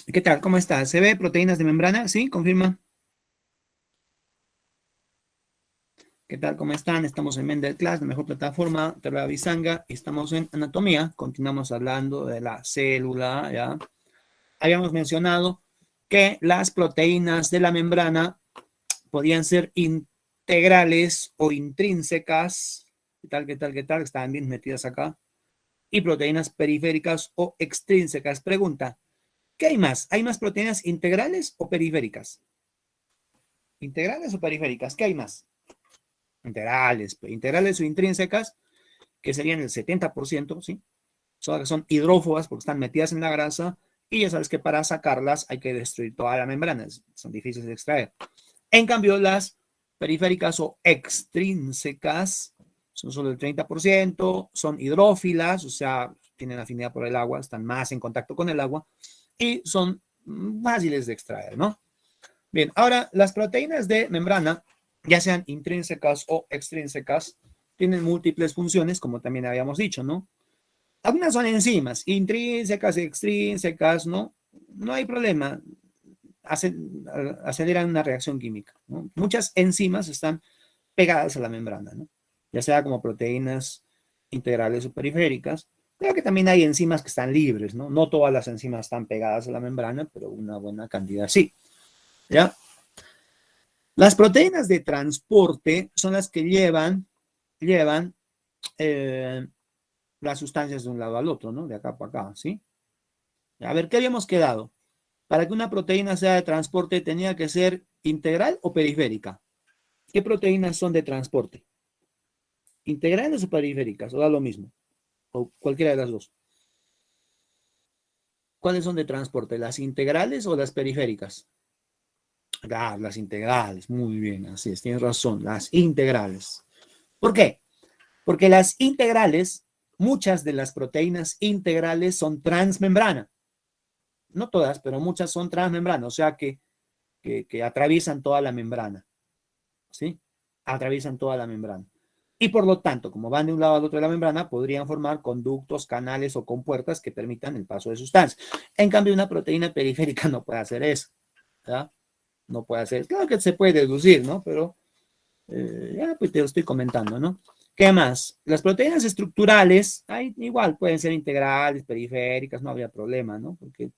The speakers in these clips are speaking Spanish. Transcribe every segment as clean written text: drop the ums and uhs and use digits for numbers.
¿Qué tal? ¿Cómo está? ¿Se ve proteínas de membrana? ¿Sí? ¿Confirma? ¿Qué tal? ¿Cómo están? Estamos en Mendel Class, la mejor plataforma, Terra Bisanga, y estamos en anatomía. Continuamos hablando de la célula, ¿ya? Habíamos mencionado que las proteínas de la membrana podían ser integrales o intrínsecas, ¿qué tal, qué tal, qué tal? Estaban bien metidas acá. Y proteínas periféricas o extrínsecas. Pregunta, ¿qué hay más? ¿Hay más proteínas integrales o periféricas? ¿Integrales o periféricas? ¿Qué hay más? Integrales o intrínsecas, que serían el 70%, ¿sí? Son hidrófobas porque están metidas en la grasa y ya sabes que para sacarlas hay que destruir toda la membrana, son difíciles de extraer. En cambio, las periféricas o extrínsecas son solo el 30%, son hidrófilas, o sea, tienen afinidad por el agua, están más en contacto con el agua y son fáciles de extraer, ¿no? Bien, ahora las proteínas de membrana, ya sean intrínsecas o extrínsecas, tienen múltiples funciones, como también habíamos dicho, ¿no? Algunas son enzimas, intrínsecas, extrínsecas, ¿no? No hay problema, aceleran una reacción química, ¿no? Muchas enzimas están pegadas a la membrana, ¿no? Ya sea como proteínas integrales o periféricas, pero que también hay enzimas que están libres, ¿no? No todas las enzimas están pegadas a la membrana, pero una buena cantidad sí, ¿ya? Las proteínas de transporte son las que llevan eh, las sustancias de un lado al otro, ¿no? De acá para acá, ¿sí? A ver, ¿qué habíamos quedado? Para que una proteína sea de transporte, ¿tenía que ser integral o periférica? ¿Qué proteínas son de transporte? ¿Integrales o periféricas? O da lo mismo. O cualquiera de las dos. ¿Cuáles son de transporte? ¿Las integrales o las periféricas? Ah, las integrales. Muy bien, así es, tienes razón. Las integrales. ¿Por qué? Porque las integrales, muchas de las proteínas integrales son transmembrana. No todas, pero muchas son transmembrana, o sea que atraviesan toda la membrana. ¿Sí? Atraviesan toda la membrana. Y por lo tanto, como van de un lado al otro de la membrana, podrían formar conductos, canales o compuertas que permitan el paso de sustancias. En cambio, una proteína periférica no puede hacer eso. ¿Ya? No puede hacer. Claro que se puede deducir, ¿no? Pero ya pues te lo estoy comentando, ¿no? ¿Qué más? Las proteínas estructurales, igual pueden ser integrales, periféricas, no habría problema, ¿no? Porque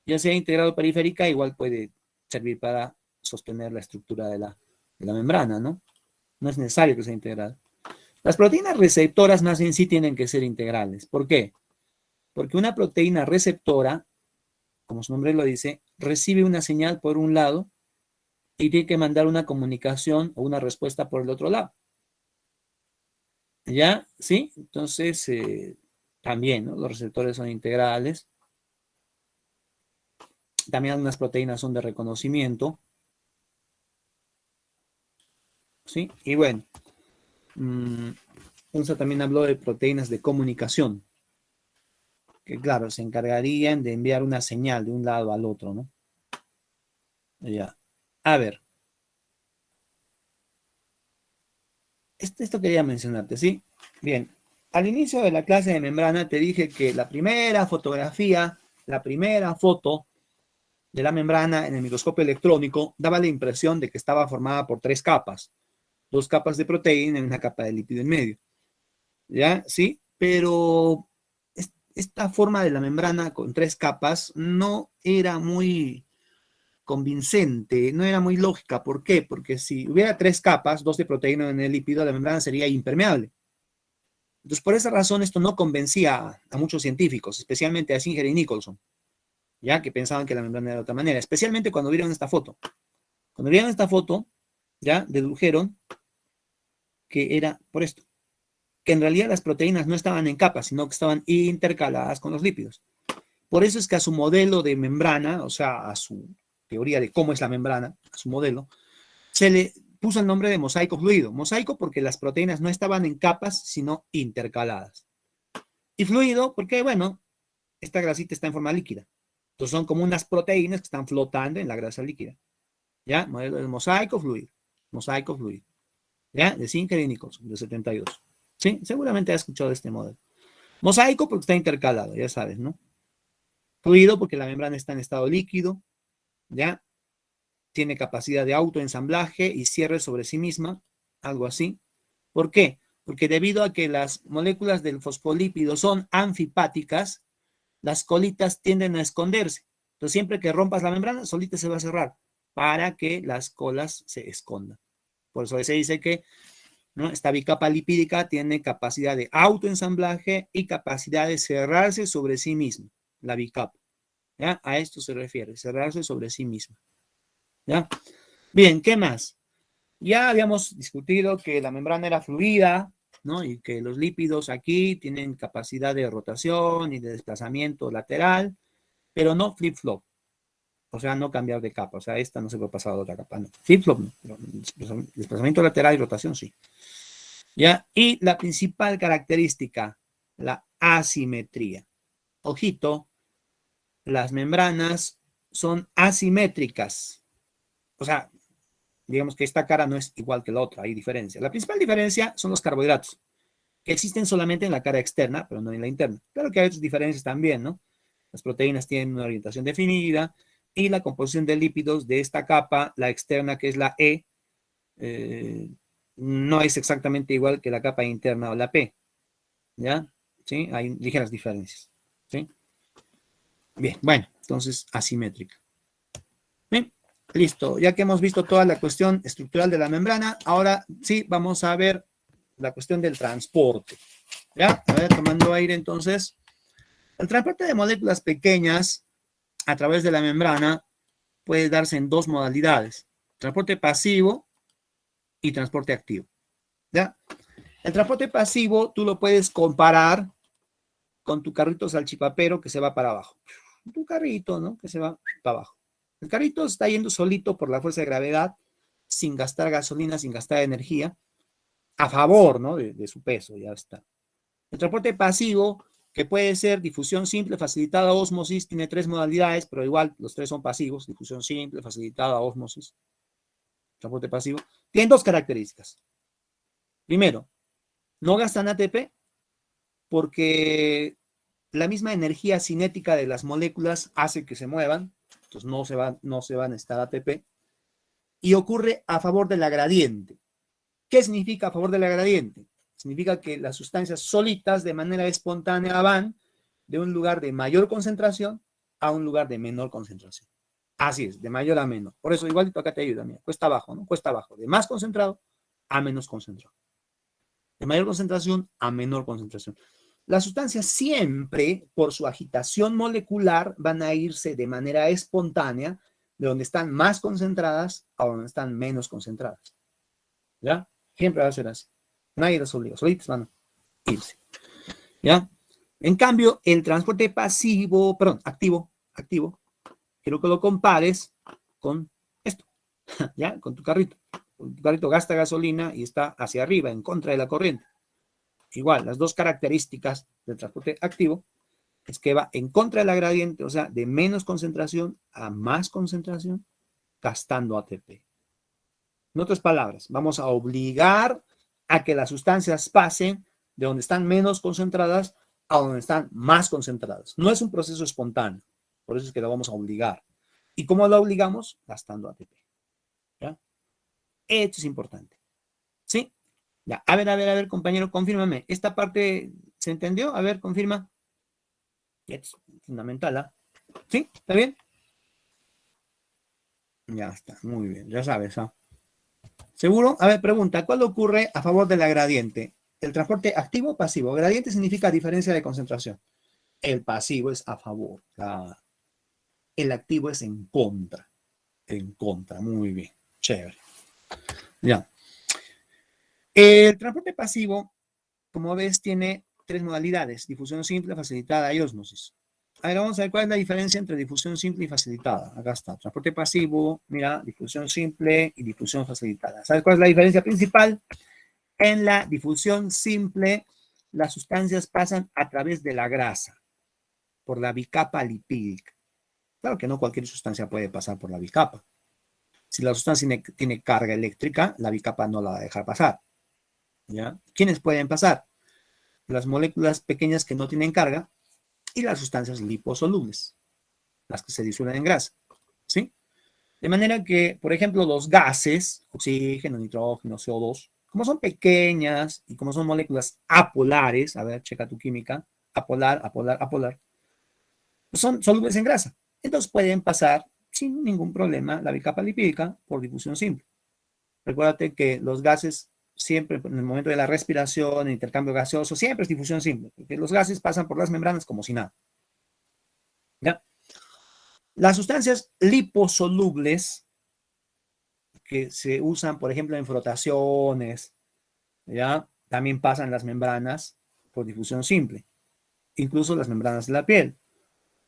ya sea integrado o periférica, igual puede servir para sostener la estructura de la membrana, ¿no? No es necesario que sea integral. Las proteínas receptoras más bien sí tienen que ser integrales. ¿Por qué? Porque una proteína receptora, como su nombre lo dice, recibe una señal por un lado y tiene que mandar una comunicación o una respuesta por el otro lado. ¿Ya? ¿Sí? Entonces, también, ¿no? Los receptores son integrales. También algunas proteínas son de reconocimiento. ¿Sí? Y bueno, Unza también habló de proteínas de comunicación, que claro, se encargarían de enviar una señal de un lado al otro, ¿no? Ya. A ver, esto quería mencionarte, ¿sí? Bien, al inicio de la clase de membrana te dije que la primera fotografía, la primera foto de la membrana en el microscopio electrónico daba la impresión de que estaba formada por tres capas, dos capas de proteína y una capa de lípido en medio. ¿Ya? Sí, pero esta forma de la membrana con tres capas no era muy convincente, no era muy lógica. ¿Por qué? Porque si hubiera tres capas, dos de proteína en el lípido, la membrana sería impermeable. Entonces, por esa razón, esto no convencía a muchos científicos, especialmente a Singer y Nicholson, ya que pensaban que la membrana era de otra manera, especialmente cuando vieron esta foto. Cuando vieron esta foto, ya dedujeron que era por esto, que en realidad las proteínas no estaban en capas, sino que estaban intercaladas con los lípidos. Por eso es que a su modelo de membrana, o sea, a su teoría de cómo es la membrana, a su modelo, se le puso el nombre de mosaico fluido. Mosaico porque las proteínas no estaban en capas, sino intercaladas. Y fluido porque, bueno, esta grasita está en forma líquida. Entonces son como unas proteínas que están flotando en la grasa líquida. ¿Ya? Modelo de mosaico fluido. Mosaico fluido. ¿Ya? De Singer y Nicholson, de 72. ¿Sí? Seguramente has escuchado de este modelo. Mosaico porque está intercalado, ya sabes, ¿no? Fluido porque la membrana está en estado líquido, ¿ya? Tiene capacidad de autoensamblaje y cierre sobre sí misma, algo así. ¿Por qué? Porque debido a que las moléculas del fosfolípido son anfipáticas, las colitas tienden a esconderse. Entonces, siempre que rompas la membrana, solita se va a cerrar para que las colas se escondan. Por eso se dice que, ¿no?, esta bicapa lipídica tiene capacidad de autoensamblaje y capacidad de cerrarse sobre sí misma, la bicapa. ¿Ya? A esto se refiere, cerrarse sobre sí misma. ¿Ya? Bien, ¿qué más? Ya habíamos discutido que la membrana era fluida, ¿no? Y que los lípidos aquí tienen capacidad de rotación y de desplazamiento lateral, pero no flip-flop. O sea, no cambiar de capa. O sea, esta no se puede pasar a otra capa. No. Flip-flop no. Pero desplazamiento lateral y rotación sí. ¿Ya? Y la principal característica, la asimetría. Ojito, las membranas son asimétricas. O sea, digamos que esta cara no es igual que la otra, hay diferencia. La principal diferencia son los carbohidratos, que existen solamente en la cara externa, pero no en la interna. Claro que hay otras diferencias también, ¿no? Las proteínas tienen una orientación definida y la composición de lípidos de esta capa, la externa, que es la E, no es exactamente igual que la capa interna o la P, ¿ya? ¿Sí? Hay ligeras diferencias, ¿sí? Bien, bueno, entonces asimétrica. Bien, listo. Ya que hemos visto toda la cuestión estructural de la membrana, ahora sí vamos a ver la cuestión del transporte. ¿Ya? A ver, tomando aire entonces. El transporte de moléculas pequeñas a través de la membrana puede darse en dos modalidades: transporte pasivo y transporte activo. ¿Ya? El transporte pasivo tú lo puedes comparar con tu carrito salchipapero que se va para abajo. Tu carrito, ¿no? Que se va para abajo. El carrito está yendo solito por la fuerza de gravedad, sin gastar gasolina, sin gastar energía, a favor, ¿no?, de su peso, ya está. El transporte pasivo, que puede ser difusión simple, facilitada, ósmosis, tiene tres modalidades, pero igual los tres son pasivos: difusión simple, facilitada, ósmosis. Transporte pasivo. Tienen dos características. Primero, no gastan ATP porque la misma energía cinética de las moléculas hace que se muevan, entonces no se va a necesitar ATP, y ocurre a favor de la gradiente. ¿Qué significa a favor de la gradiente? Significa que las sustancias solitas de manera espontánea van de un lugar de mayor concentración a un lugar de menor concentración. Así es, de mayor a menor. Por eso igualito acá te ayuda, mira, cuesta abajo, ¿no? Cuesta abajo, de más concentrado a menos concentrado. De mayor concentración a menor concentración. Las sustancias siempre, por su agitación molecular, van a irse de manera espontánea de donde están más concentradas a donde están menos concentradas. ¿Ya? Siempre va a ser así. Nadie las obliga, solitas van a irse. ¿Ya? En cambio, el transporte pasivo, perdón, activo, quiero que lo compares con esto, ¿ya? Con tu carrito. Tu carrito gasta gasolina y está hacia arriba, en contra de la corriente. Igual, las dos características del transporte activo es que va en contra de la gradiente, o sea, de menos concentración a más concentración, gastando ATP. En otras palabras, vamos a obligar a que las sustancias pasen de donde están menos concentradas a donde están más concentradas. No es un proceso espontáneo, por eso es que lo vamos a obligar. ¿Y cómo lo obligamos? Gastando ATP. ¿Ya? Esto es importante. ¿Sí? Ya. A ver, compañero, confírmame. ¿Esta parte se entendió? A ver, confirma. Esto es fundamental, ¿ah? ¿Sí? ¿Está bien? Ya está, muy bien, ya sabes, ¿ah? ¿Seguro? A ver, pregunta, ¿cuál ocurre a favor de la gradiente? ¿El transporte activo o pasivo? Gradiente significa diferencia de concentración. El pasivo es a favor. El activo es en contra. En contra, muy bien. Chévere. Ya. El transporte pasivo, como ves, tiene tres modalidades: difusión simple, facilitada y ósmosis. A ver, vamos a ver cuál es la diferencia entre difusión simple y facilitada. Acá está, transporte pasivo, mira, difusión simple y difusión facilitada. ¿Sabes cuál es la diferencia principal? En la difusión simple, las sustancias pasan a través de la grasa, por la bicapa lipídica. Claro que no cualquier sustancia puede pasar por la bicapa. Si la sustancia tiene carga eléctrica, la bicapa no la va a dejar pasar. ¿Ya? ¿Quiénes pueden pasar? Las moléculas pequeñas que no tienen carga y las sustancias liposolubles. las que se disuelven en grasa, ¿sí? De manera que, por ejemplo, los gases, oxígeno, nitrógeno, CO2, como son pequeñas y como son moléculas apolares, a ver, checa tu química, apolar, apolar, apolar, son solubles en grasa. Entonces pueden pasar sin ningún problema la bicapa lipídica por difusión simple. Recuérdate que los gases siempre, en el momento de la respiración, el intercambio gaseoso, siempre es difusión simple, porque los gases pasan por las membranas como si nada. ¿Ya? Las sustancias liposolubles que se usan, por ejemplo, en frotaciones, ¿ya? También pasan las membranas por difusión simple, incluso las membranas de la piel.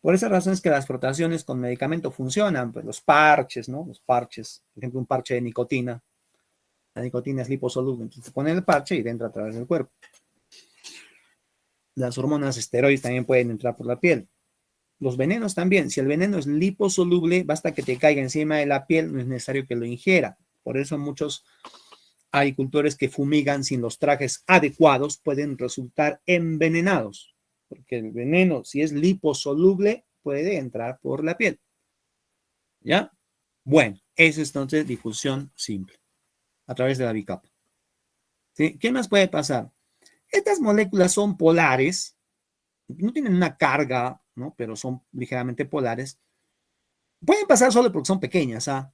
Por esa razón es que las frotaciones con medicamento funcionan, pues los parches, ¿no? Los parches, por ejemplo, un parche de nicotina. La nicotina es liposoluble, entonces se pone el parche y entra a través del cuerpo. Las hormonas esteroides también pueden entrar por la piel. Los venenos también. Si el veneno es liposoluble, basta que te caiga encima de la piel, no es necesario que lo ingiera. Por eso muchos agricultores que fumigan sin los trajes adecuados pueden resultar envenenados, porque el veneno, si es liposoluble, puede entrar por la piel. ¿Ya? Bueno, eso es entonces difusión simple, a través de la bicapa. ¿Sí? ¿Qué más puede pasar? Estas moléculas son polares, no tienen una carga, ¿no? Pero son ligeramente polares. Pueden pasar solo porque son pequeñas, ¿ah?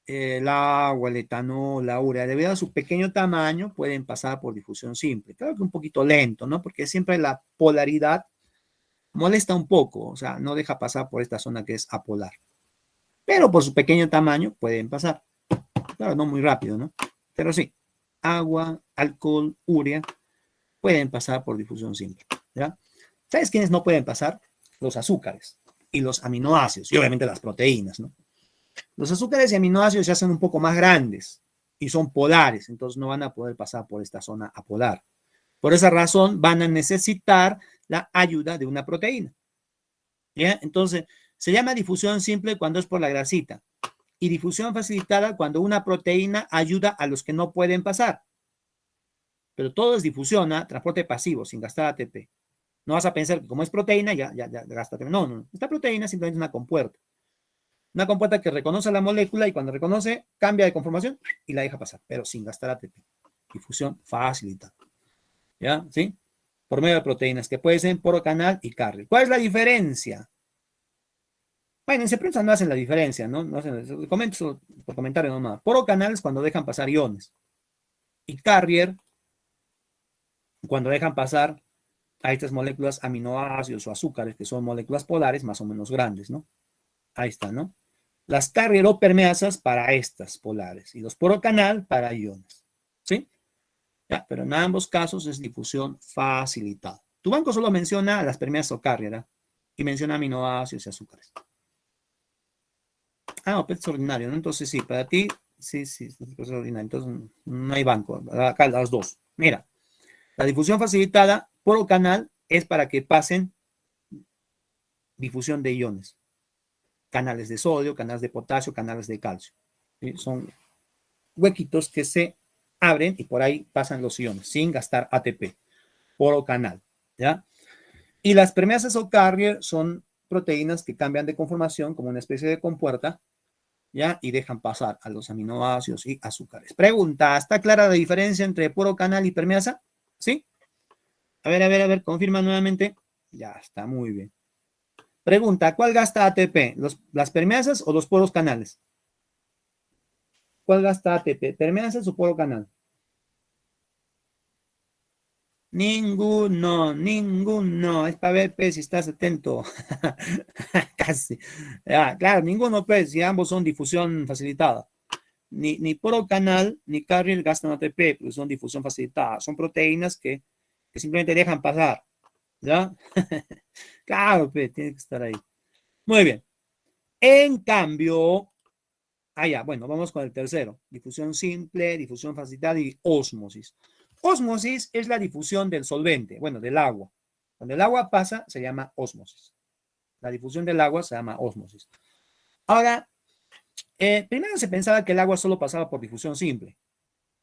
El agua, el etanol, la urea, debido a su pequeño tamaño, pueden pasar por difusión simple. Claro que un poquito lento, ¿no? Porque siempre la polaridad molesta un poco, o sea, no deja pasar por esta zona que es apolar. Pero por su pequeño tamaño pueden pasar. Claro, no muy rápido, ¿no? Pero sí, agua, alcohol, urea, pueden pasar por difusión simple, ¿ya? ¿Sabes quiénes no pueden pasar? Los azúcares y los aminoácidos, y obviamente las proteínas, ¿no? Los azúcares y aminoácidos se hacen un poco más grandes y son polares, entonces no van a poder pasar por esta zona apolar. Por esa razón van a necesitar la ayuda de una proteína. ¿Ya? Entonces, se llama difusión simple cuando es por la grasita y difusión facilitada cuando una proteína ayuda a los que no pueden pasar. Pero todo es difusión, ¿eh? Transporte pasivo, sin gastar ATP. No vas a pensar que como es proteína, ya gasta ATP. No, no. Esta proteína simplemente es una compuerta. Una compuerta que reconoce la molécula y cuando reconoce, cambia de conformación y la deja pasar, pero sin gastar ATP. Difusión facilitada. ¿Ya? ¿Sí? Por medio de proteínas que pueden ser por canal y carrier. ¿Cuál es la diferencia? Bueno, en prensa no hacen la diferencia, ¿no? No hacen, comento por comentario nomás. Poro canal es cuando dejan pasar iones. Y carrier, cuando dejan pasar a estas moléculas aminoácidos o azúcares, que son moléculas polares más o menos grandes, ¿no? Ahí está, ¿no? Las carrier o permeasas para estas polares y los porocanal para iones, ¿sí? Ya, pero en ambos casos es difusión facilitada. Tu banco solo menciona las permeasas o carrier, ¿eh? Y menciona aminoácidos y azúcares. Ah, no, pues es ordinario, ¿no? Entonces sí, para ti, sí, es ordinario. Entonces no hay banco. Acá las dos. Mira, la difusión facilitada por canal es para que pasen difusión de iones. Canales de sodio, canales de potasio, canales de calcio. ¿Sí? Son huequitos que se abren y por ahí pasan los iones sin gastar ATP por canal. ¿Ya? Y las permeasas o carrier son proteínas que cambian de conformación como una especie de compuerta, ¿ya? Y dejan pasar a los aminoácidos y azúcares. Pregunta, ¿está clara la diferencia entre poro canal y permeasa? ¿Sí? A ver, confirma nuevamente. Ya está, muy bien. Pregunta, ¿cuál gasta ATP? ¿Las permeasas o los poros canales? ¿Cuál gasta ATP? ¿Permeasas o poro canal? Ninguno. Es para ver, pues, si estás atento. Casi. Claro, ninguno, pues, si ambos son difusión facilitada. Ni poro canal ni carrier gastan ATP, porque son difusión facilitada. Son proteínas que simplemente dejan pasar. ¿Ya? Claro, pues, tiene que estar ahí. Muy bien. En cambio, ya, bueno, vamos con el tercero. Difusión simple, difusión facilitada y ósmosis. Ósmosis es la difusión del solvente, bueno, del agua. Cuando el agua pasa, se llama ósmosis. La difusión del agua se llama ósmosis. Ahora, primero se pensaba que el agua solo pasaba por difusión simple.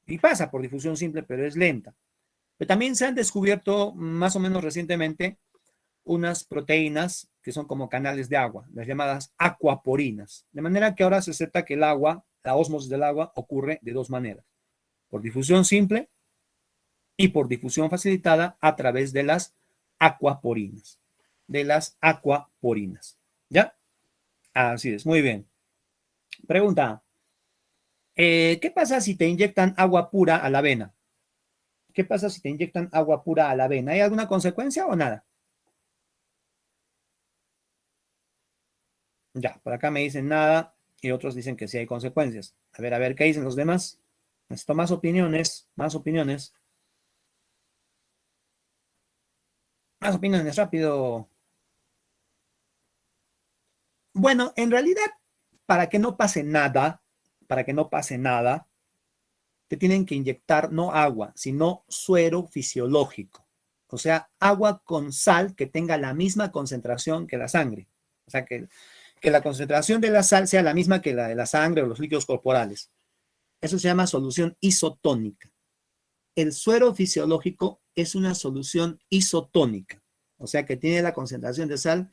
Y pasa por difusión simple, pero es lenta. Pero también se han descubierto más o menos recientemente unas proteínas que son como canales de agua, las llamadas acuaporinas. De manera que ahora se acepta que el agua, la ósmosis del agua, ocurre de dos maneras: por difusión simple y por difusión facilitada a través de las acuaporinas. De las acuaporinas. ¿Ya? Así es, muy bien. Pregunta: ¿qué pasa si te inyectan agua pura a la vena? ¿Qué pasa si te inyectan agua pura a la vena? ¿Hay alguna consecuencia o nada? Ya, por acá me dicen nada y otros dicen que sí hay consecuencias. A ver, ¿qué dicen los demás? Necesito más opiniones, más opiniones. Más opiniones, rápido. Bueno, en realidad, para que no pase nada, para que no pase nada, te tienen que inyectar no agua, sino suero fisiológico. O sea, agua con sal que tenga la misma concentración que la sangre. O sea, que la concentración de la sal sea la misma que la de la sangre o los líquidos corporales. Eso se llama solución isotónica. El suero fisiológico es una solución isotónica, o sea que tiene la concentración de sal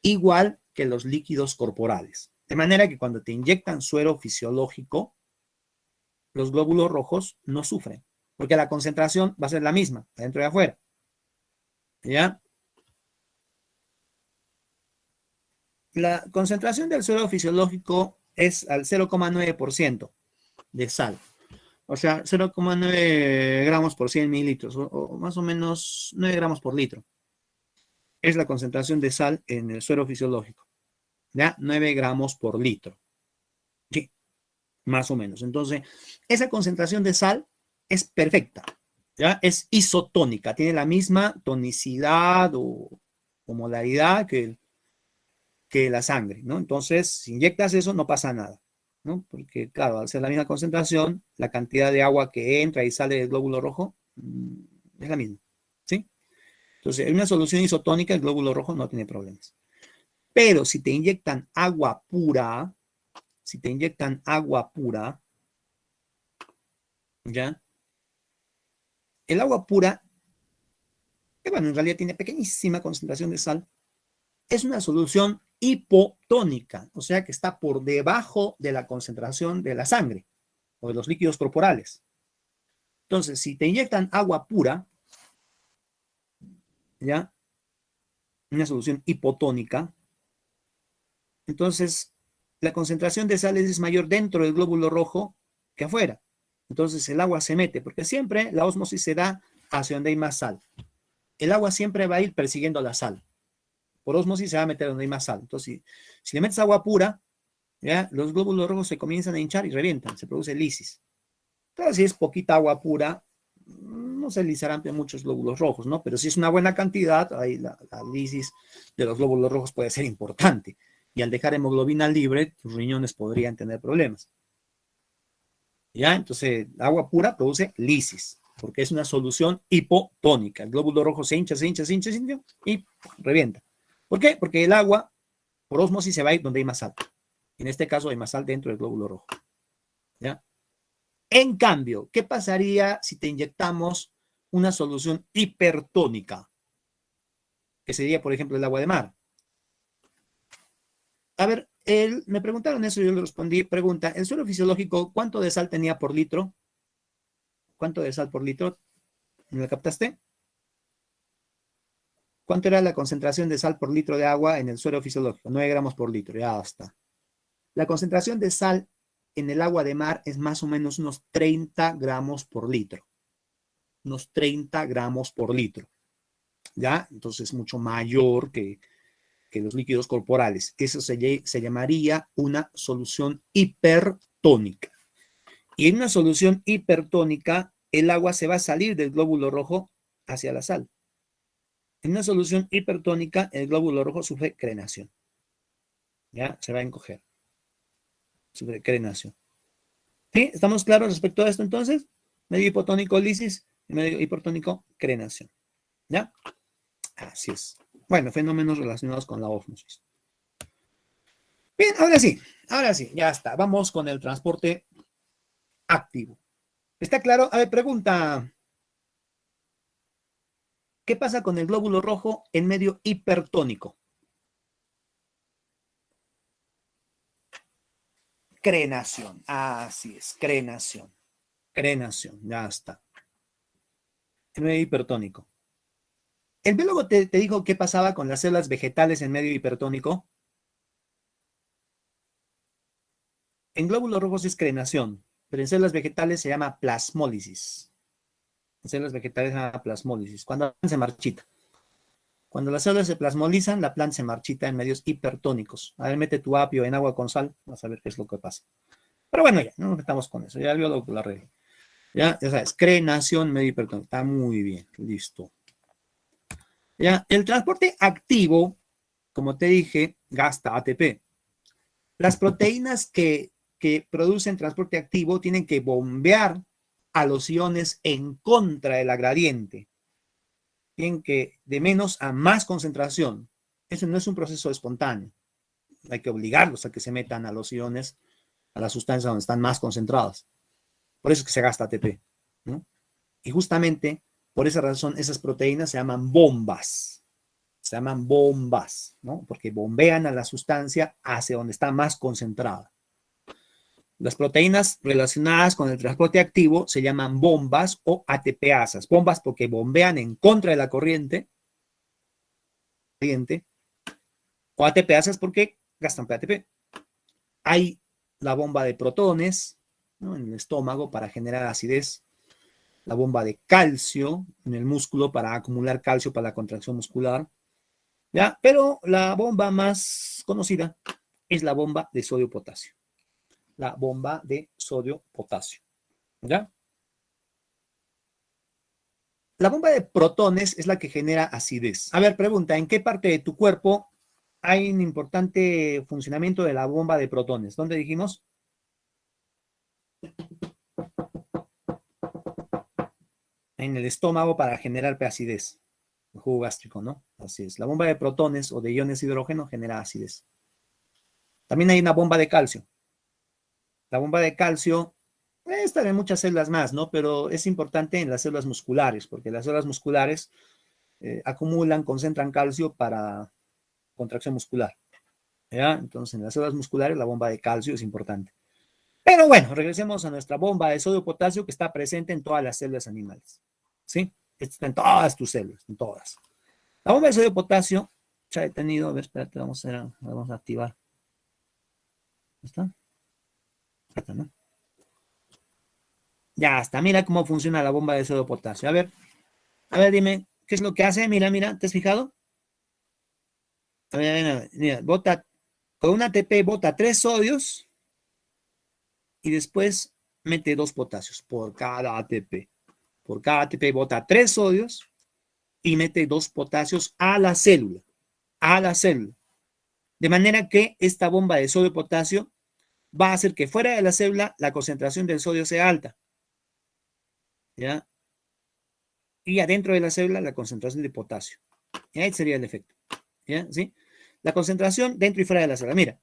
igual que los líquidos corporales. De manera que cuando te inyectan suero fisiológico, los glóbulos rojos no sufren, porque la concentración va a ser la misma, adentro y afuera. ¿Ya? La concentración del suero fisiológico es al 0,9% de sal. O sea, 0,9 gramos por 100 mililitros, o más o menos 9 gramos por litro. Es la concentración de sal en el suero fisiológico. ¿Ya? 9 gramos por litro. Sí, más o menos. Entonces, esa concentración de sal es perfecta. ¿Ya? Es isotónica, tiene la misma tonicidad o molaridad que la sangre, ¿no? Entonces, si inyectas eso, no pasa nada, ¿no? Porque, claro, al ser la misma concentración, la cantidad de agua que entra y sale del glóbulo rojo es la misma, ¿sí? Entonces, en una solución isotónica, el glóbulo rojo no tiene problemas. Pero si te inyectan agua pura, si te inyectan agua pura, ¿ya? El agua pura, que bueno, en realidad tiene pequeñísima concentración de sal, es una solución hipotónica, o sea que está por debajo de la concentración de la sangre o de los líquidos corporales. Entonces, si te inyectan agua pura, ¿ya? Una solución hipotónica, entonces la concentración de sales es mayor dentro del glóbulo rojo que afuera. Entonces el agua se mete, porque siempre la ósmosis se da hacia donde hay más sal. El agua siempre va a ir persiguiendo la sal. Por ósmosis se va a meter donde hay más sal. Entonces, si le metes agua pura, ¿ya? Los glóbulos rojos se comienzan a hinchar y revientan, se produce lisis. Entonces, si es poquita agua pura, no se lisarán muchos glóbulos rojos, ¿no? Pero si es una buena cantidad, ahí la lisis de los glóbulos rojos puede ser importante. Y al dejar hemoglobina libre, tus riñones podrían tener problemas. ¿Ya? Entonces, agua pura produce lisis, porque es una solución hipotónica. El glóbulo rojo se hincha, se hincha, se hincha, se hincha y revienta. ¿Por qué? Porque el agua, por ósmosis, se va a ir donde hay más sal. En este caso, hay más sal dentro del glóbulo rojo. ¿Ya? En cambio, ¿qué pasaría si te inyectamos una solución hipertónica? Que sería, por ejemplo, el agua de mar. A ver, me preguntaron eso y yo le respondí, pregunta, ¿el suelo fisiológico cuánto de sal tenía por litro? ¿Cuánto de sal por litro? ¿Me lo captaste? ¿Cuánto era la concentración de sal por litro de agua en el suelo fisiológico? 9 gramos por litro, ya está. La concentración de sal en el agua de mar es más o menos unos 30 gramos por litro. Unos 30 gramos por litro. ¿Ya? Entonces es mucho mayor que los líquidos corporales. Eso se llamaría una solución hipertónica. Y en una solución hipertónica, el agua se va a salir del glóbulo rojo hacia la sal. En una solución hipertónica, el glóbulo rojo sufre crenación. ¿Ya? Se va a encoger. Sufre crenación. ¿Sí? ¿Estamos claros respecto a esto entonces? Medio hipotónico lisis y medio hipertónico crenación. ¿Ya? Así es. Bueno, fenómenos relacionados con la ósmosis. Bien, ahora sí, ya está. Vamos con el transporte activo. ¿Está claro? A ver, pregunta. ¿Qué pasa con el glóbulo rojo en medio hipertónico? crenación. Así es, crenación. Crenación, ya está. El medio hipertónico. El biólogo te dijo qué pasaba con las células vegetales en medio hipertónico. En glóbulos rojos es crenación, pero en células vegetales se llama plasmólisis. En células vegetales se llama plasmólisis, cuando la planta se marchita. Cuando las células se plasmolizan, la planta se marchita en medios hipertónicos. A ver, mete tu apio en agua con sal, vas a ver qué es lo que pasa. Pero bueno, ya, no nos metamos con eso, ya el biólogo la regla. Ya sabes, crenación medio hipertónico. Está muy bien, listo. Ya, el transporte activo, como te dije, gasta ATP. Las proteínas que producen transporte activo tienen que bombear a los iones en contra de la gradiente. Tienen que de menos a más concentración. Eso no es un proceso espontáneo. Hay que obligarlos a que se metan a los iones, a las sustancias donde están más concentradas. Por eso es que se gasta ATP, ¿no? Y justamente por esa razón esas proteínas se llaman bombas. Se llaman bombas, ¿no? Porque bombean a la sustancia hacia donde está más concentrada. Las proteínas relacionadas con el transporte activo se llaman bombas o ATPasas. Bombas porque bombean en contra de la corriente, o ATPasas porque gastan ATP. Hay la bomba de protones, ¿no?, en el estómago para generar acidez. La bomba de calcio en el músculo para acumular calcio para la contracción muscular. ¿Ya? Pero la bomba más conocida es la bomba de sodio-potasio. La bomba de sodio-potasio. ¿Ya? La bomba de protones es la que genera acidez. A ver, pregunta, ¿en qué parte de tu cuerpo hay un importante funcionamiento de la bomba de protones? ¿Dónde dijimos? En el estómago para generar acidez. El jugo gástrico, ¿no? Así es. La bomba de protones o de iones de hidrógeno genera acidez. También hay una bomba de calcio. La bomba de calcio está en muchas células más, ¿no? Pero es importante en las células musculares, porque las células musculares acumulan, concentran calcio para contracción muscular. ¿Ya? Entonces, en las células musculares la bomba de calcio es importante. Pero bueno, regresemos a nuestra bomba de sodio-potasio que está presente en todas las células animales. ¿Sí? Está en todas tus células, en todas. La bomba de sodio-potasio se ha detenido. A ver, espérate, vamos a activar. ¿Está? Está, ¿no? Ya está, mira cómo funciona la bomba de sodio-potasio. A ver, dime, ¿qué es lo que hace? Mira, ¿te has fijado? A ver, mira, bota, con un ATP bota 3 sodios y después mete 2 potasios por cada ATP. Por cada ATP bota 3 sodios y mete 2 potasios a la célula. A la célula. De manera que esta bomba de sodio-potasio va a hacer que fuera de la célula la concentración del sodio sea alta. ¿Ya? Y adentro de la célula la concentración de potasio. Y ahí sería el efecto. ¿Ya? ¿Sí? La concentración dentro y fuera de la célula. Mira,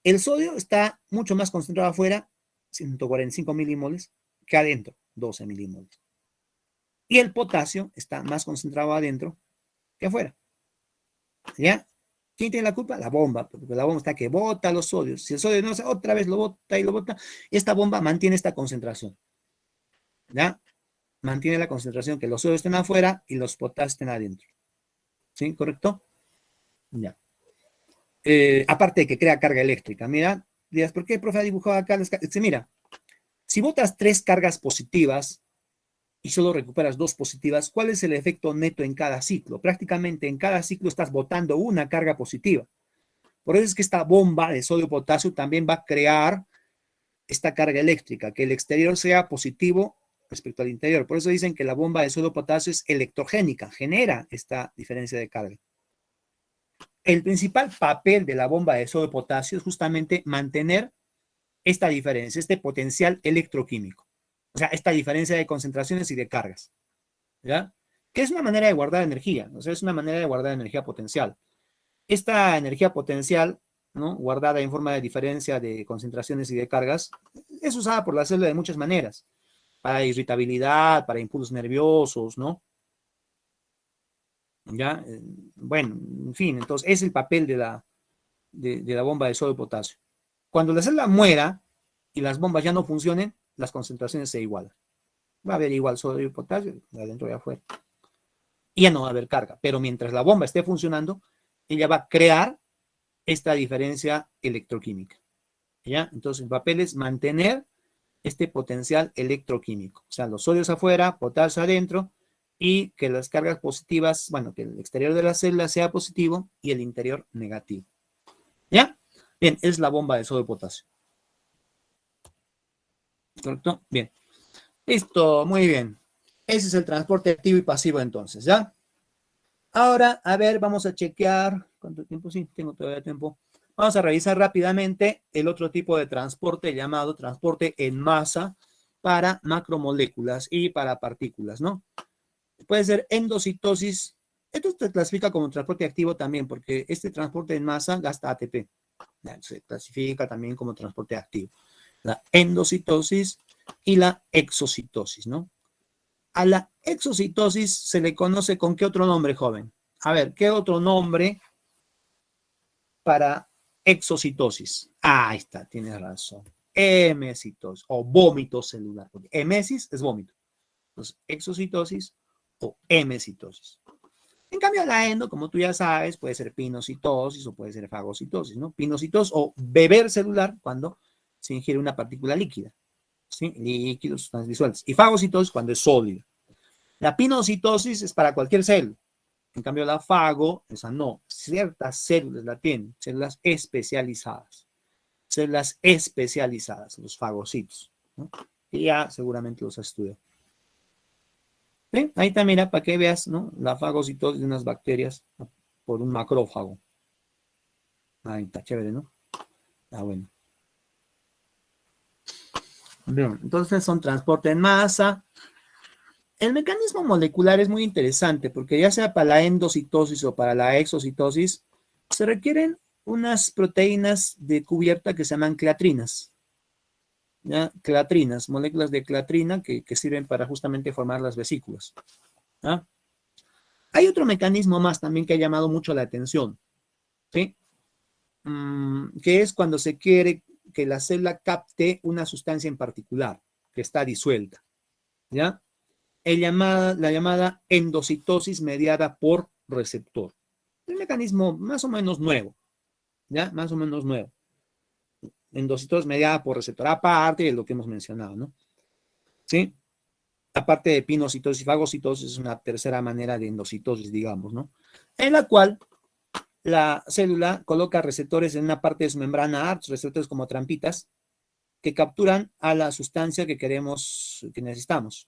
el sodio está mucho más concentrado afuera, 145 milimoles, que adentro, 12 milimoles. Y el potasio está más concentrado adentro que afuera. ¿Ya? ¿Quién tiene la culpa? La bomba, porque la bomba está que bota los sodios. Si el sodio no se, otra vez lo bota y lo bota, esta bomba mantiene esta concentración. ¿Ya? Mantiene la concentración, que los sodios estén afuera y los potasios estén adentro. ¿Sí? ¿Correcto? Ya. Aparte de que crea carga eléctrica. Mira, dirás, ¿por qué el profe ha dibujado acá las cargas? Mira, si botas 3 cargas positivas y solo recuperas 2 positivas, ¿cuál es el efecto neto en cada ciclo? Prácticamente en cada ciclo estás botando una carga positiva. Por eso es que esta bomba de sodio-potasio también va a crear esta carga eléctrica, que el exterior sea positivo respecto al interior. Por eso dicen que la bomba de sodio-potasio es electrogénica, genera esta diferencia de carga. El principal papel de la bomba de sodio-potasio es justamente mantener esta diferencia, este potencial electroquímico. O sea, esta diferencia de concentraciones y de cargas. ¿Ya? Que es una manera de guardar energía. O sea, es una manera de guardar energía potencial. Esta energía potencial, ¿no?, guardada en forma de diferencia de concentraciones y de cargas, es usada por la célula de muchas maneras. Para irritabilidad, para impulsos nerviosos, ¿no? ¿Ya? Bueno, en fin, entonces es el papel de la bomba de sodio potasio. Cuando la célula muera, y las bombas ya no funcionen, las concentraciones se igualan. Va a haber igual sodio y potasio, de adentro y afuera. Y ya no va a haber carga. Pero mientras la bomba esté funcionando, ella va a crear esta diferencia electroquímica. ¿Ya? Entonces, el papel es mantener este potencial electroquímico. O sea, los sodios afuera, potasio adentro, y que las cargas positivas, bueno, que el exterior de la célula sea positivo y el interior negativo. ¿Ya? Bien, es la bomba de sodio y potasio. ¿Correcto? Bien. Listo, muy bien. Ese es el transporte activo y pasivo entonces, ¿ya? Ahora, a ver, vamos a chequear. ¿Cuánto tiempo? Sí, tengo todavía tiempo. Vamos a revisar rápidamente el otro tipo de transporte llamado transporte en masa para macromoléculas y para partículas, ¿no? Puede ser endocitosis. Esto se clasifica como transporte activo también, porque este transporte en masa gasta ATP. Se clasifica también como transporte activo. La endocitosis y la exocitosis, ¿no? A la exocitosis se le conoce con qué otro nombre, joven. A ver, ¿qué otro nombre para exocitosis? Ah, ahí está, tienes razón. Hemecitosis o vómito celular. Porque hemesis es vómito. Entonces, exocitosis o hemecitosis. En cambio, la endo, como tú ya sabes, puede ser pinocitosis o puede ser fagocitosis, ¿no? Pinocitosis o beber celular cuando se ingiere una partícula líquida, ¿sí? Líquidos, sustancias disueltas. Y fagocitosis cuando es sólido. La pinocitosis es para cualquier célula. En cambio, la fago, esa no. Ciertas células la tienen, células especializadas. Células especializadas, los fagocitos, ¿no? Y ya seguramente los has estudiado. ¿Sí? Ahí está, mira, para que veas, ¿no? La fagocitosis de unas bacterias por un macrófago. Ahí está, chévere, ¿no? Ah, bueno. Bien, entonces son transporte en masa. El mecanismo molecular es muy interesante porque ya sea para la endocitosis o para la exocitosis, se requieren unas proteínas de cubierta que se llaman clatrinas. ¿Ya? Clatrinas, moléculas de clatrina que sirven para justamente formar las vesículas. ¿Ya? Hay otro mecanismo más también que ha llamado mucho la atención, ¿sí? Que es cuando se quiere que la célula capte una sustancia en particular que está disuelta. ¿Ya? La llamada endocitosis mediada por receptor. Un mecanismo más o menos nuevo, ¿ya? Más o menos nuevo. Endocitosis mediada por receptor, aparte de lo que hemos mencionado, ¿no? ¿Sí? Aparte de pinocitosis y fagocitosis, es una tercera manera de endocitosis, digamos, ¿no? En la cual la célula coloca receptores en una parte de su membrana, receptores como trampitas, que capturan a la sustancia que queremos, que necesitamos.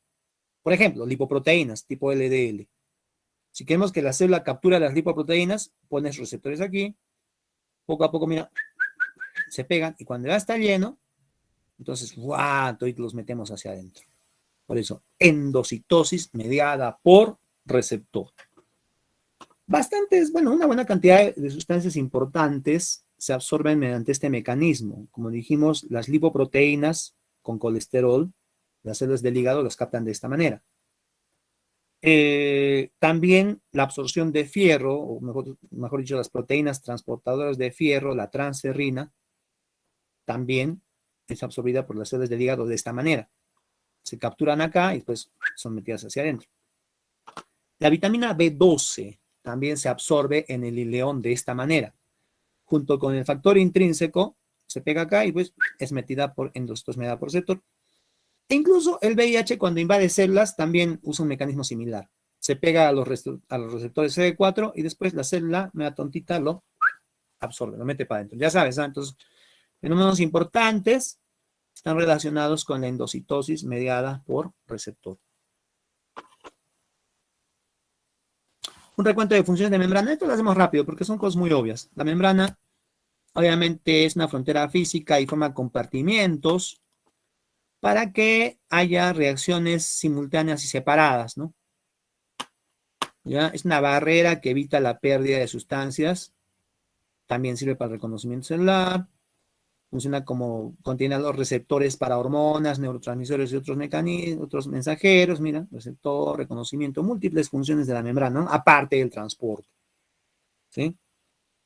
Por ejemplo, lipoproteínas tipo LDL. Si queremos que la célula capture las lipoproteínas, pones receptores aquí, poco a poco, mira, se pegan y cuando ya está lleno, entonces, ¡guau! Todos los metemos hacia adentro. Por eso, endocitosis mediada por receptor. Bastantes, bueno, una buena cantidad de sustancias importantes se absorben mediante este mecanismo. Como dijimos, las lipoproteínas con colesterol, las células del hígado las captan de esta manera. También la absorción de fierro, o mejor dicho, las proteínas transportadoras de fierro, la transferrina, también es absorbida por las células del hígado de esta manera. Se capturan acá y después son metidas hacia adentro. La vitamina B12 también se absorbe en el ileón de esta manera. Junto con el factor intrínseco, se pega acá y pues es metida por endocitosis mediada por receptor. E incluso el VIH cuando invade células también usa un mecanismo similar. Se pega a los receptores CD4 y después la célula, media tontita, lo absorbe, lo mete para adentro. Ya sabes, ¿no? Entonces, fenómenos importantes están relacionados con la endocitosis mediada por receptor. Un recuento de funciones de membrana. Esto lo hacemos rápido porque son cosas muy obvias. La membrana, obviamente, es una frontera física y forma compartimientos para que haya reacciones simultáneas y separadas, ¿no? ¿Ya? Es una barrera que evita la pérdida de sustancias. También sirve para el reconocimiento celular. Funciona como, contiene los receptores para hormonas, neurotransmisores y otros mecanismos, otros mensajeros. Mira, receptor, reconocimiento, múltiples funciones de la membrana, ¿no? Aparte del transporte. ¿Sí?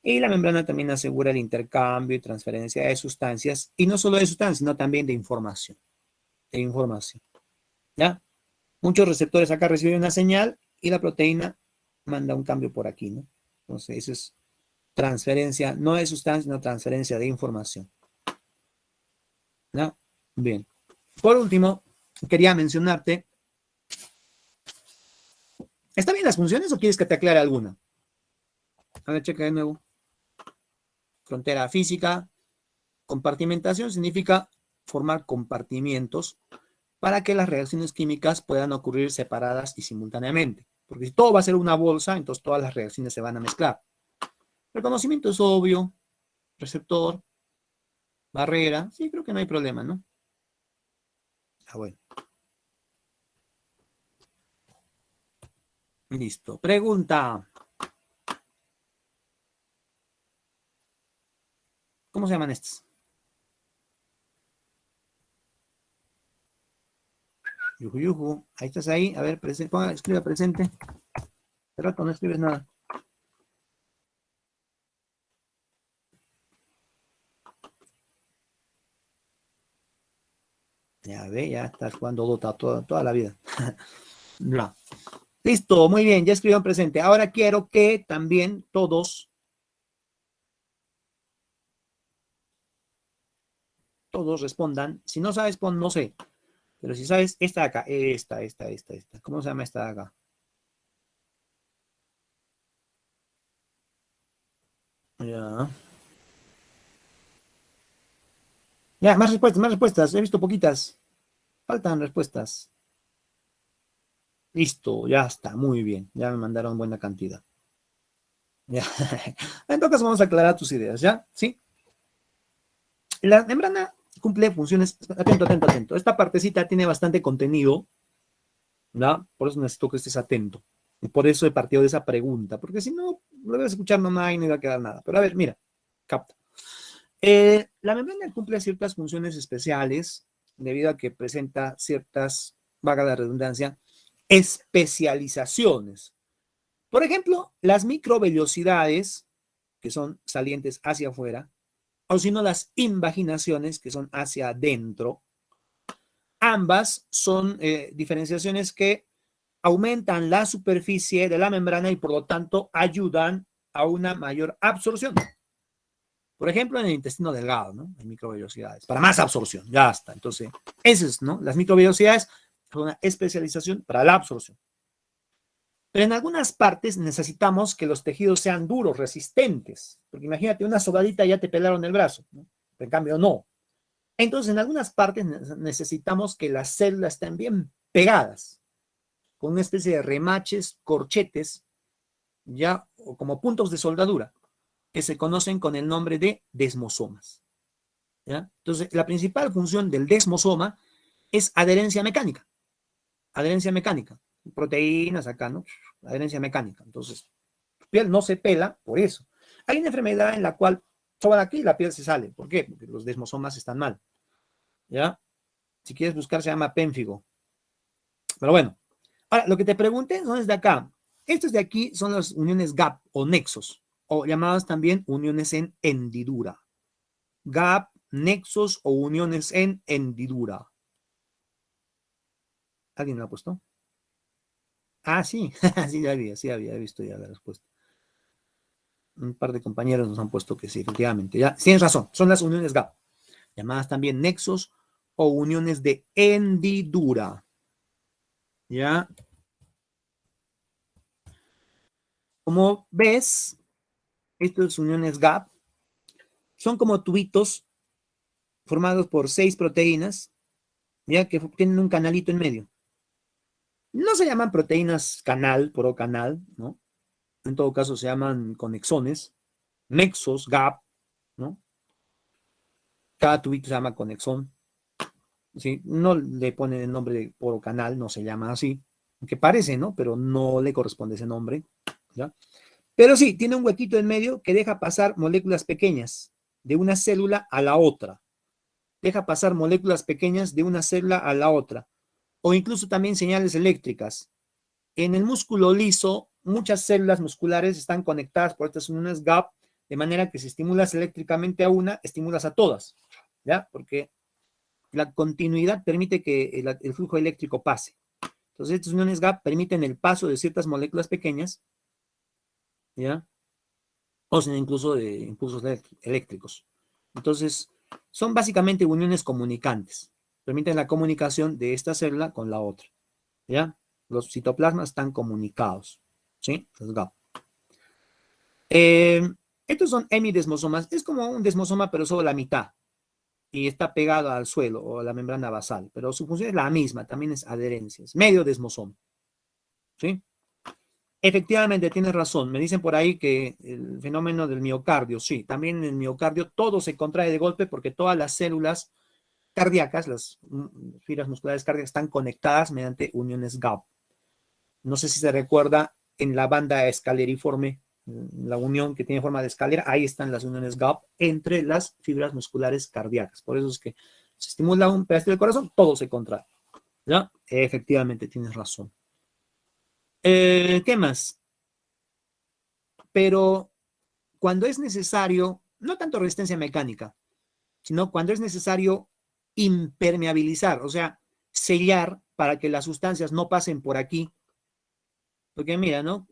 Y la membrana también asegura el intercambio y transferencia de sustancias, y no solo de sustancias, sino también de información. De información. ¿Ya? Muchos receptores acá reciben una señal y la proteína manda un cambio por aquí, ¿no? Entonces, eso es transferencia, no de sustancia, sino transferencia de información. ¿No? Bien. Por último, quería mencionarte, ¿está bien las funciones o quieres que te aclare alguna? A ver, checa de nuevo. Frontera física. Compartimentación significa formar compartimientos para que las reacciones químicas puedan ocurrir separadas y simultáneamente. Porque si todo va a ser una bolsa, entonces todas las reacciones se van a mezclar. Reconocimiento es obvio. Receptor. Barrera. Sí, creo que no hay problema, ¿no? Ah, bueno. Listo. Pregunta. ¿Cómo se llaman estos? Yuju, yuju. Ahí estás ahí. A ver, escribe presente. De rato no escribes nada. Ya ve, ya estás jugando Dota toda la vida. Ya. Listo, muy bien, ya escribió en presente. Ahora quiero que también todos respondan. Si no sabes, pon no sé. Pero si sabes, esta de acá, esta. ¿Cómo se llama esta de acá? Ya. Ya, más respuestas, más respuestas. He visto poquitas. Faltan respuestas. Listo, ya está, muy bien. Ya me mandaron buena cantidad. Ya. En todo caso, vamos a aclarar tus ideas, ¿ya? ¿Sí? La membrana cumple funciones. Atento, atento, atento. Esta partecita tiene bastante contenido, ¿ya? Por eso necesito que estés atento. Y por eso he partido de esa pregunta, porque si no, lo vas a escuchar nomás y no iba a quedar nada. Pero a ver, mira, capta. La membrana cumple ciertas funciones especiales debido a que presenta ciertas, vaga la redundancia, especializaciones. Por ejemplo, las microvellosidades, que son salientes hacia afuera, o si no, las invaginaciones, que son hacia adentro. Ambas son diferenciaciones que aumentan la superficie de la membrana y por lo tanto ayudan a una mayor absorción. Por ejemplo, en el intestino delgado, ¿no? Hay microvellosidades, para más absorción, ya está. Entonces, esas, ¿no? Las microvellosidades son una especialización para la absorción. Pero en algunas partes necesitamos que los tejidos sean duros, resistentes, porque imagínate, una soldadita ya te pelaron el brazo, ¿no? En cambio, no. Entonces, en algunas partes necesitamos que las células estén bien pegadas, con una especie de remaches, corchetes, ya, o como puntos de soldadura, que se conocen con el nombre de desmosomas. ¿Ya? Entonces, la principal función del desmosoma es adherencia mecánica. Adherencia mecánica. Proteínas acá, ¿no? Adherencia mecánica. Entonces, tu piel no se pela por eso. Hay una enfermedad en la cual sobra aquí y la piel se sale. ¿Por qué? Porque los desmosomas están mal. ¿Ya? Si quieres buscar, se llama pénfigo. Pero bueno. Ahora, lo que te pregunté son es de acá. Estos de aquí son las uniones gap o nexos, o llamadas también uniones en hendidura. Gap, nexos o uniones en hendidura. ¿Alguien lo ha puesto? Ah, sí, sí había visto ya la respuesta. Un par de compañeros nos han puesto que sí, efectivamente. Ya, tienes razón, son las uniones gap, llamadas también nexos o uniones de hendidura. ¿Ya? Como ves, estas uniones gap son como tubitos formados por 6 proteínas, ya que tienen un canalito en medio. No se llaman proteínas canal, canal, ¿no? En todo caso se llaman conexones, nexos, gap, ¿no? Cada tubito se llama conexón. ¿Sí? No le ponen el nombre de canal, no se llama así, aunque parece, ¿no? Pero no le corresponde ese nombre, ¿ya? Pero sí, tiene un huequito en medio que deja pasar moléculas pequeñas de una célula a la otra. Deja pasar moléculas pequeñas de una célula a la otra. O incluso también señales eléctricas. En el músculo liso, muchas células musculares están conectadas por estas uniones gap De manera que si estimulas eléctricamente a una, estimulas a todas, ¿ya? Porque la continuidad permite que el flujo eléctrico pase. Entonces, estas uniones gap permiten el paso de ciertas moléculas pequeñas, ¿ya? O sea, incluso de impulsos eléctricos. Entonces, son básicamente uniones comunicantes. Permiten la comunicación de esta célula con la otra, ¿ya? Los citoplasmas están comunicados, ¿sí? Los gap. Estos son hemidesmosomas. Es como un desmosoma, pero solo la mitad. Y está pegado al suelo o a la membrana basal. Pero su función es la misma, también es adherencia. Es medio desmosoma, ¿sí? Efectivamente, tienes razón. Me dicen por ahí que el fenómeno del miocardio, sí, también en el miocardio todo se contrae de golpe porque todas las células cardíacas, las fibras musculares cardíacas, están conectadas mediante uniones gap. No sé si se recuerda en la banda escaleriforme, la unión que tiene forma de escalera, ahí están las uniones gap entre las fibras musculares cardíacas. Por eso es que se estimula un pedacito del corazón, todo se contrae. ¿Ya? Efectivamente, tienes razón. ¿Qué más? Pero cuando es necesario, no tanto resistencia mecánica, sino cuando es necesario impermeabilizar, o sea, sellar para que las sustancias no pasen por aquí. Porque mira, ¿no?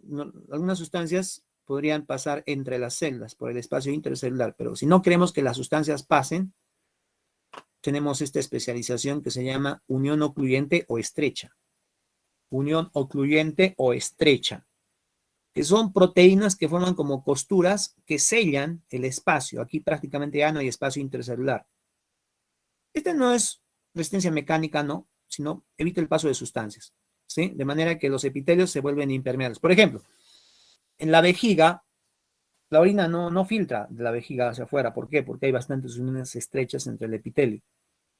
Algunas sustancias podrían pasar entre las células, por el espacio intercelular, pero si no queremos que las sustancias pasen, tenemos esta especialización que se llama unión ocluyente o estrecha. Unión ocluyente o estrecha, que son proteínas que forman como costuras que sellan el espacio. Aquí prácticamente ya no hay espacio intercelular. Esta no es resistencia mecánica, no, sino evita el paso de sustancias, ¿sí? De manera que los epitelios se vuelven impermeables. Por ejemplo, en la vejiga, la orina no filtra de la vejiga hacia afuera. ¿Por qué? Porque hay bastantes uniones estrechas entre el epitelio.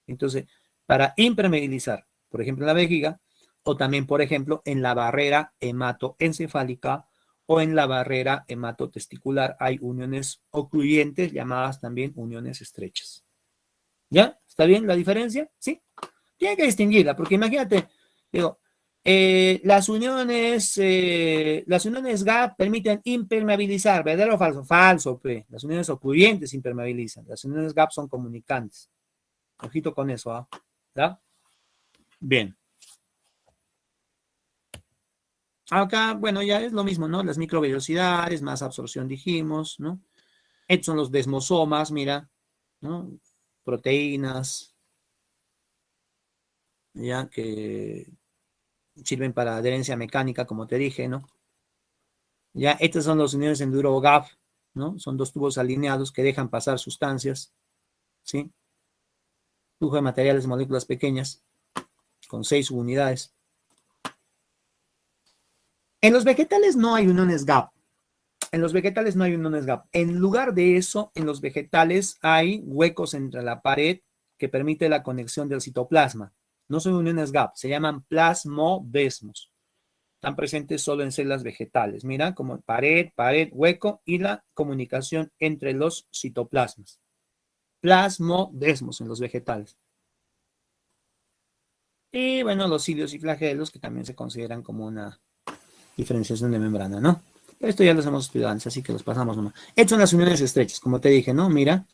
Entonces, para impermeabilizar, por ejemplo, en la vejiga, o también, por ejemplo, en la barrera hematoencefálica o en la barrera hematotesticular, hay uniones ocluyentes llamadas también uniones estrechas. ¿Ya? ¿Está bien la diferencia? ¿Sí? Tiene que distinguirla, porque imagínate, digo, las uniones gap permiten impermeabilizar, ¿verdadero o falso? Falso, pues. Las uniones ocluyentes impermeabilizan, las uniones gap son comunicantes. Ojito con eso, ¿ah? ¿Ya? Bien. Acá, bueno, ya es lo mismo, ¿no? Las microvellosidades, más absorción dijimos, ¿no? Estos son los desmosomas, mira, ¿no? Proteínas, ya que sirven para adherencia mecánica, como te dije, ¿no? Ya, estas son las uniones enduro-gap, ¿no? Son dos tubos alineados que dejan pasar sustancias, ¿sí? Flujo de materiales, moléculas pequeñas, con 6 subunidades. En los vegetales no hay uniones gap. En los vegetales no hay uniones gap. En lugar de eso, en los vegetales hay huecos entre la pared que permite la conexión del citoplasma. No son uniones gap, se llaman plasmodesmos. Están presentes solo en células vegetales. Mira, como pared, hueco y la comunicación entre los citoplasmas. Plasmodesmos en los vegetales. Y bueno, los cilios y flagelos que también se consideran como una diferenciación de membrana, ¿no? Pero esto ya los hemos estudiado antes, así que los pasamos nomás. Estas son las uniones estrechas, como te dije, ¿no? Mira,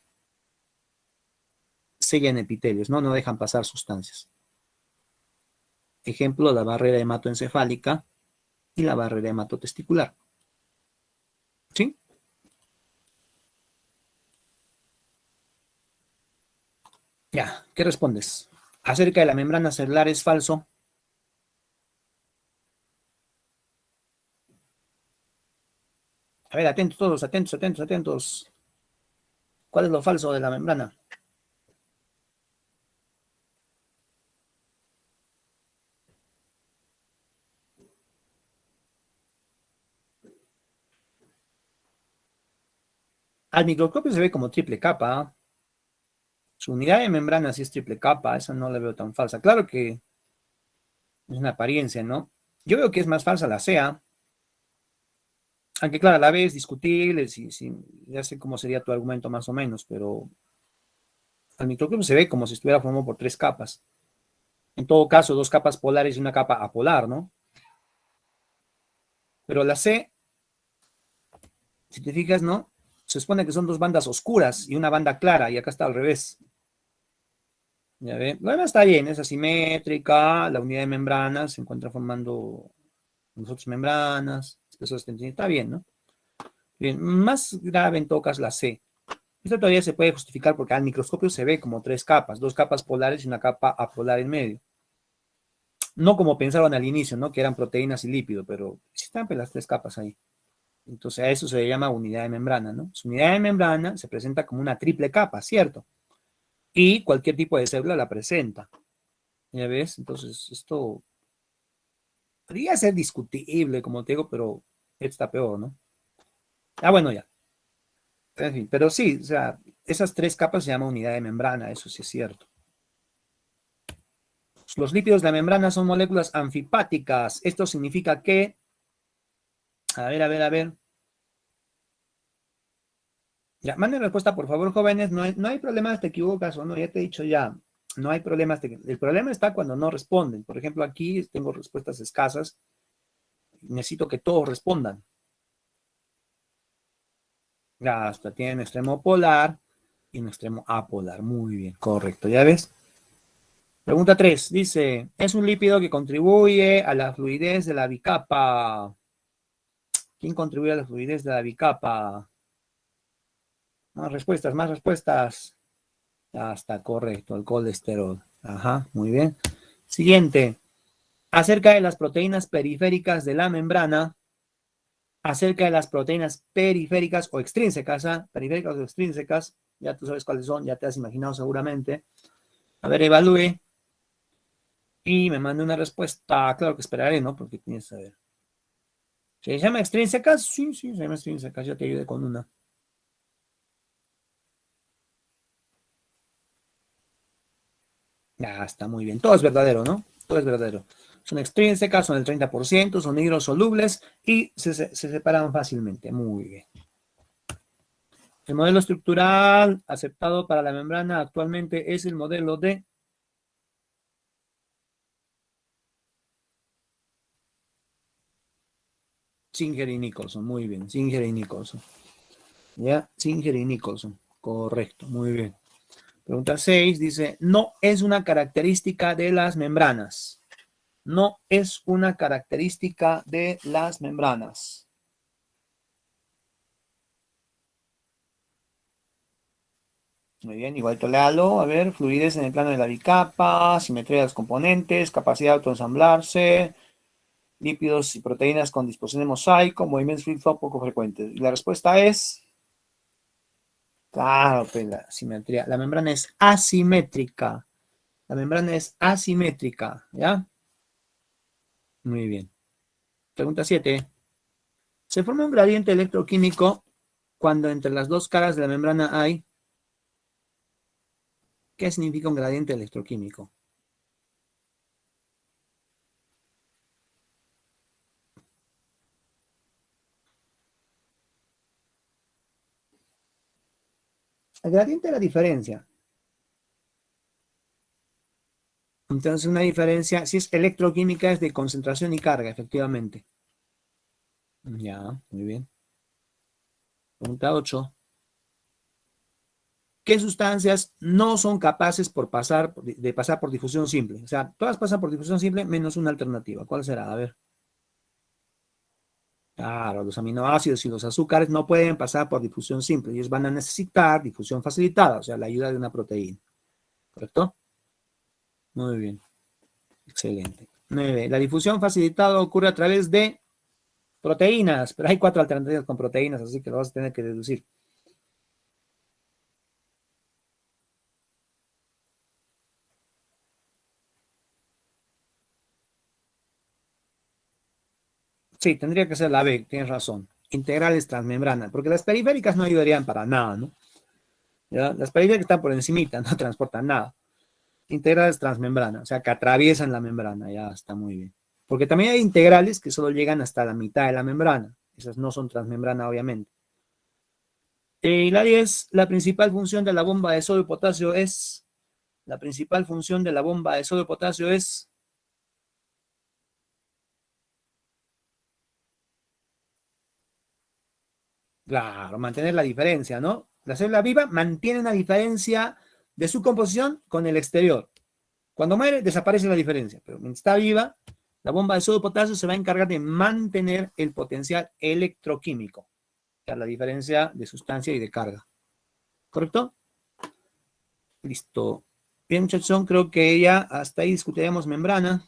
sellan epitelios, ¿no? No dejan pasar sustancias. Ejemplo, la barrera hematoencefálica y la barrera hematotesticular. ¿Sí? Ya, ¿qué respondes? Acerca de la membrana celular es falso. A ver, atentos todos, atentos, atentos, atentos. ¿Cuál es lo falso de la membrana? Al microscopio se ve como triple capa. Su unidad de membrana sí es triple capa, esa no la veo tan falsa. Claro que es una apariencia, ¿no? Yo veo que es más falsa la CA. Aunque claro, a la vez discutible, ya sé cómo sería tu argumento más o menos, pero al microscopio se ve como si estuviera formado por 3 capas. En todo caso, 2 capas polares y una capa apolar, ¿no? Pero la C, si te fijas, ¿no? Se supone que son dos bandas oscuras y una banda clara, y acá está al revés. ¿Ya ve? Lo demás está bien, es asimétrica, la unidad de membrana se encuentra formando nosotros membranas, espesor 70, está bien, ¿no? Bien, más grave en todo caso la C. Esto todavía se puede justificar porque al microscopio se ve como tres capas, dos capas polares y una capa apolar en medio. No como pensaban al inicio, ¿no? Que eran proteínas y lípidos, pero sí están pues, las tres capas ahí. Entonces a eso se le llama unidad de membrana, ¿no? Su unidad de membrana se presenta como una triple capa, ¿cierto? Y cualquier tipo de célula la presenta. ¿Ya ves? Entonces esto podría ser discutible, como te digo, pero está peor, ¿no? Ah, bueno, ya. En fin, pero sí, o sea, esas tres capas se llaman unidad de membrana, eso sí es cierto. Los lípidos de la membrana son moléculas anfipáticas. Esto significa que, a ver. Ya, manden respuesta, por favor, jóvenes. No hay problemas, te equivocas o no, ya te he dicho ya. No hay problemas. El problema está cuando no responden. Por ejemplo, aquí tengo respuestas escasas. Necesito que todos respondan. Ya, hasta tienen un extremo polar y un extremo apolar. Muy bien, correcto. ¿Ya ves? Pregunta 3. Dice, es un lípido que contribuye a la fluidez de la bicapa. ¿Quién contribuye a la fluidez de la bicapa? Más respuestas, más respuestas. Ya está correcto, el colesterol. Ajá, muy bien. Siguiente. Acerca de las proteínas periféricas de la membrana. Acerca de las proteínas periféricas o extrínsecas, ¿ah? Periféricas o extrínsecas. Ya tú sabes cuáles son, ya te has imaginado seguramente. A ver, evalúe. Y me mande una respuesta. Claro que esperaré, ¿no? Porque tienes que saber. ¿Se llama extrínsecas? Sí, se llama extrínsecas. Yo te ayudé con una. Ya está muy bien. Todo es verdadero, ¿no? Todo es verdadero. Son extrínsecas, son el 30%, son hidrosolubles y se separan fácilmente. Muy bien. El modelo estructural aceptado para la membrana actualmente es el modelo de Singer y Nicholson. Muy bien, Singer y Nicholson. ¿Ya? Singer y Nicholson. Correcto, muy bien. Pregunta 6 dice, no es una característica de las membranas. No es una característica de las membranas. Muy bien, igual léalo. A ver, fluidez en el plano de la bicapa, simetría de los componentes, capacidad de autoensamblarse, lípidos y proteínas con disposición de mosaico, movimientos flip-flop poco frecuentes. Y la respuesta es, claro, pues la simetría. La membrana es asimétrica. La membrana es asimétrica, ¿ya? Muy bien. Pregunta 7. Se forma un gradiente electroquímico cuando entre las dos caras de la membrana hay. ¿Qué significa un gradiente electroquímico? El gradiente es la diferencia. Entonces, una diferencia, si es electroquímica, es de concentración y carga, efectivamente. Ya, muy bien. Pregunta 8. ¿Qué sustancias no son capaces de pasar por difusión simple? O sea, todas pasan por difusión simple menos una alternativa. ¿Cuál será? A ver. Claro, los aminoácidos y los azúcares no pueden pasar por difusión simple. Ellos van a necesitar difusión facilitada, o sea, la ayuda de una proteína. ¿Correcto? Muy bien. Excelente. 9. La difusión facilitada ocurre a través de proteínas, pero hay 4 alternativas con proteínas, así que lo vas a tener que deducir. Sí, tendría que ser la B, tienes razón. Integrales transmembrana, porque las periféricas no ayudarían para nada, ¿no? ¿Ya? Las periféricas están por encimita, no transportan nada. Integrales transmembrana, o sea, que atraviesan la membrana, ya está muy bien. Porque también hay integrales que solo llegan hasta la mitad de la membrana. Esas no son transmembrana, obviamente. Y la 10, la principal función de la bomba de sodio y potasio es. La principal función de la bomba de sodio y potasio es. Claro, mantener la diferencia, ¿no? La célula viva mantiene una diferencia de su composición con el exterior. Cuando muere, desaparece la diferencia, pero mientras está viva, la bomba de sodio de potasio se va a encargar de mantener el potencial electroquímico, o sea, la diferencia de sustancia y de carga. ¿Correcto? Listo. Bien, muchachos, creo que ya hasta ahí discutiremos membrana.